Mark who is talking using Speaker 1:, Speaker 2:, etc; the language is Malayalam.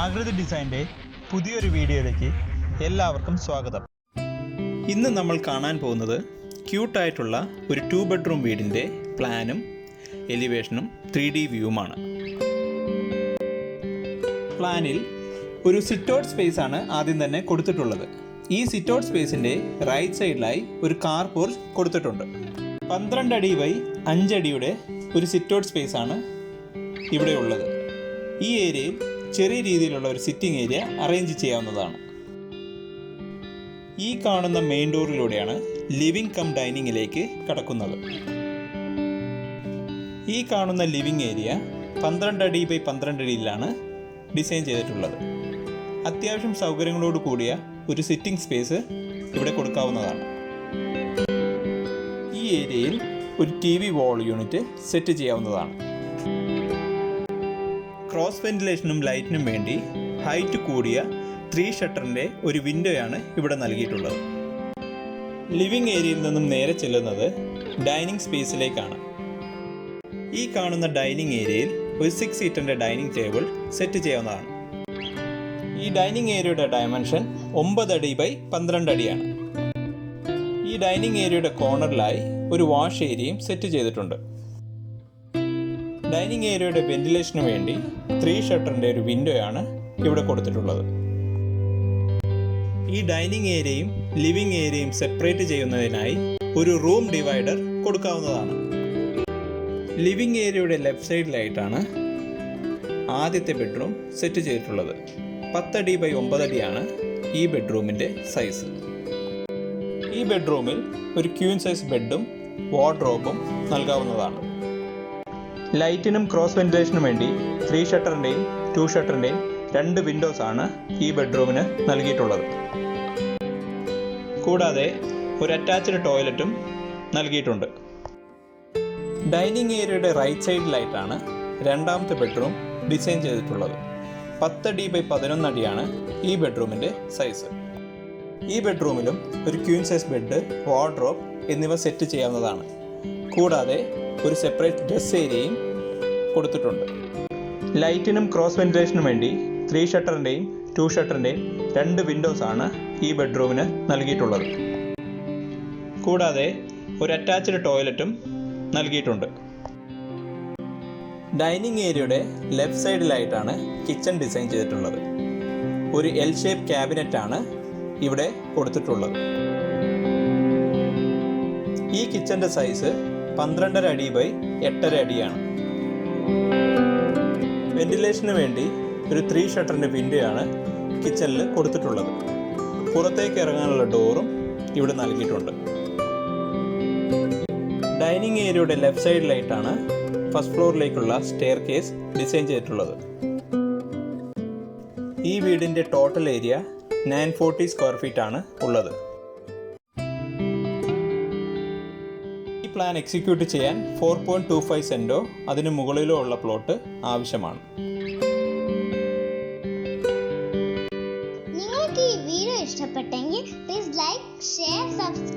Speaker 1: ആകൃതി ഡിസൈൻ്റെ പുതിയൊരു വീഡിയോയിലേക്ക് എല്ലാവർക്കും സ്വാഗതം. ഇന്ന് നമ്മൾ കാണാൻ പോകുന്നത് ക്യൂട്ടായിട്ടുള്ള ഒരു 2 ബെഡ്റൂം വീടിൻ്റെ പ്ലാനും എലിവേഷനും 3D വ്യൂവുമാണ്. പ്ലാനിൽ ഒരു സിറ്റ് ഔട്ട് സ്പേസ് ആണ് ആദ്യം തന്നെ കൊടുത്തിട്ടുള്ളത്. ഈ സിറ്റ് ഔട്ട് സ്പേസിൻ്റെ റൈറ്റ് സൈഡിലായി ഒരു കാർ പോർച്ച് കൊടുത്തിട്ടുണ്ട്. 12 അടി ബൈ 5 അടിയുടെ ഒരു സിറ്റ് ഔട്ട് സ്പേസ് ആണ് ഇവിടെ ഉള്ളത്. ഈ ഏരിയയിൽ ചെറിയ രീതിയിലുള്ള ഒരു സിറ്റിംഗ് ഏരിയ അറേഞ്ച് ചെയ്യാവുന്നതാണ്. ഈ കാണുന്ന മെയിൻ ഡോറിലൂടെയാണ് ലിവിംഗ് കം ഡൈനിങ്ങിലേക്ക് കടക്കുന്നത്. ഈ കാണുന്ന ലിവിംഗ് ഏരിയ 12 അടി ബൈ 12 അടിയിലാണ് ഡിസൈൻ ചെയ്തിട്ടുള്ളത്. അത്യാവശ്യം സൗകര്യങ്ങളോട് കൂടിയ ഒരു സിറ്റിംഗ് സ്പേസ് ഇവിടെ കൊടുക്കാവുന്നതാണ്. ഈ ഏരിയയിൽ ഒരു TV വാൾ യൂണിറ്റ് സെറ്റ് ചെയ്യാവുന്നതാണ്. ക്രോസ് വെന്റിലേഷനും ലൈറ്റിനും വേണ്ടി ഹൈറ്റ് കൂടിയ 3 ഷട്ടറിൻ്റെ ഒരു വിൻഡോയാണ് ഇവിടെ നൽകിയിട്ടുള്ളത്. ലിവിംഗ് ഏരിയയിൽ നിന്നും നേരെ ചെല്ലുന്നത് ഡൈനിങ് സ്പേസിലേക്കാണ്. ഈ കാണുന്ന ഡൈനിങ് ഏരിയയിൽ ഒരു 6 സീറ്ററിൻ്റെ ഡൈനിങ് ടേബിൾ സെറ്റ് ചെയ്യാവുന്നതാണ്. ഈ ഡൈനിങ് ഏരിയയുടെ ഡയമെൻഷൻ 9 അടി ബൈ 12 അടിയാണ്. ഈ ഡൈനിങ് ഏരിയയുടെ കോർണറിലായി ഒരു വാഷ് ഏരിയയും സെറ്റ് ചെയ്തിട്ടുണ്ട്. ഡൈനിങ് ഏരിയയുടെ വെന്റിലേഷന് വേണ്ടി 3 ഷട്ടറിൻ്റെ ഒരു വിൻഡോയാണ് ഇവിടെ കൊടുത്തിട്ടുള്ളത്. ഈ ഡൈനിങ് ഏരിയയും ലിവിംഗ് ഏരിയയും സെപ്പറേറ്റ് ചെയ്യുന്നതിനായി ഒരു റൂം ഡിവൈഡർ കൊടുക്കാവുന്നതാണ്. ലിവിംഗ് ഏരിയയുടെ ലെഫ്റ്റ് സൈഡിലായിട്ടാണ് ആദ്യത്തെ ബെഡ്റൂം സെറ്റ് ചെയ്തിട്ടുള്ളത്. 10 അടി ബൈ 9 അടിയാണ് ഈ ബെഡ്റൂമിൻ്റെ സൈസ്. ഈ ബെഡ്റൂമിൽ ഒരു ക്വീൻ സൈസ് ബെഡും വാർഡ്രോബും നൽകാവുന്നതാണ്. ലൈറ്റിനും ക്രോസ് വെന്റിലേഷനും വേണ്ടി 3 ഷട്ടറിൻ്റെയും 2 ഷട്ടറിൻ്റെയും 2 വിൻഡോസ് ആണ് ഈ ബെഡ്റൂമിന് നൽകിയിട്ടുള്ളത്. കൂടാതെ ഒരു അറ്റാച്ച്ഡ് ടോയ്ലറ്റും നൽകിയിട്ടുണ്ട്. ഡൈനിങ് ഏരിയയുടെ റൈറ്റ് സൈഡിലായിട്ടാണ് രണ്ടാമത്തെ ബെഡ്റൂം ഡിസൈൻ ചെയ്തിട്ടുള്ളത്. 10 അടി ബൈ 11 അടിയാണ് ഈ ബെഡ്റൂമിൻ്റെ സൈസ്. ഈ ബെഡ്റൂമിലും ഒരു ക്വീൻ സൈസ് ബെഡ്, വാർഡ്രോബ് എന്നിവ സെറ്റ് ചെയ്യാവുന്നതാണ്. കൂടാതെ ഒരു സെപ്പറേറ്റ് ഡ്രസ് ഏരിയയും കൊടുത്തിട്ടുണ്ട്. ലൈറ്റിനും ക്രോസ് വെന്റിലേഷനും വേണ്ടി 3 ഷട്ടറിൻ്റെയും 2 ഷട്ടറിൻ്റെയും 2 വിൻഡോസ് ആണ് ഈ ബെഡ്റൂമിന് നൽകിയിട്ടുള്ളത്. കൂടാതെ ഒരു അറ്റാച്ച്ഡ് ടോയ്ലറ്റും നൽകിയിട്ടുണ്ട്. ഡൈനിങ് ഏരിയയുടെ ലെഫ്റ്റ് സൈഡിലായിട്ടാണ് കിച്ചൺ ഡിസൈൻ ചെയ്തിട്ടുള്ളത്. ഒരു L ഷേപ്പ് ക്യാബിനറ്റാണ് ഇവിടെ കൊടുത്തിട്ടുള്ളത്. ഈ കിച്ചൻ്റെ സൈസ് 12.5 അടി ബൈ 8.5 അടിയാണ്. വെന്റിലേഷന് വേണ്ടി ഒരു 3 ഷട്ടറിൻ്റെ വിൻഡോയാണ് കിച്ചണിൽ കൊടുത്തിട്ടുള്ളത്. പുറത്തേക്ക് ഇറങ്ങാനുള്ള ഡോറും ഇവിടെ നൽകിയിട്ടുണ്ട്. ഡൈനിങ് ഏരിയയുടെ ലെഫ്റ്റ് സൈഡിലായിട്ടാണ് ഫസ്റ്റ് ഫ്ലോറിലേക്കുള്ള സ്റ്റെയർ കേസ് ഡിസൈൻ ചെയ്തിട്ടുള്ളത്. ഈ വീടിൻ്റെ ടോട്ടൽ ഏരിയ 940 സ്ക്വയർ ഫീറ്റ് ആണ് ഉള്ളത്. ഈ പ്ലാൻ എക്സിക്യൂട്ട് ചെയ്യാൻ 4.25 സെൻറ്റോ അതിന് മുകളിലോ ഉള്ള പ്ലോട്ട് ആവശ്യമാണ്.
Speaker 2: നിങ്ങൾക്ക് ഈ വീഡിയോ ഇഷ്ടപ്പെട്ടെങ്കിൽ പ്ലീസ് ലൈക്ക്, ഷെയർ, സബ്സ്ക്രൈബ്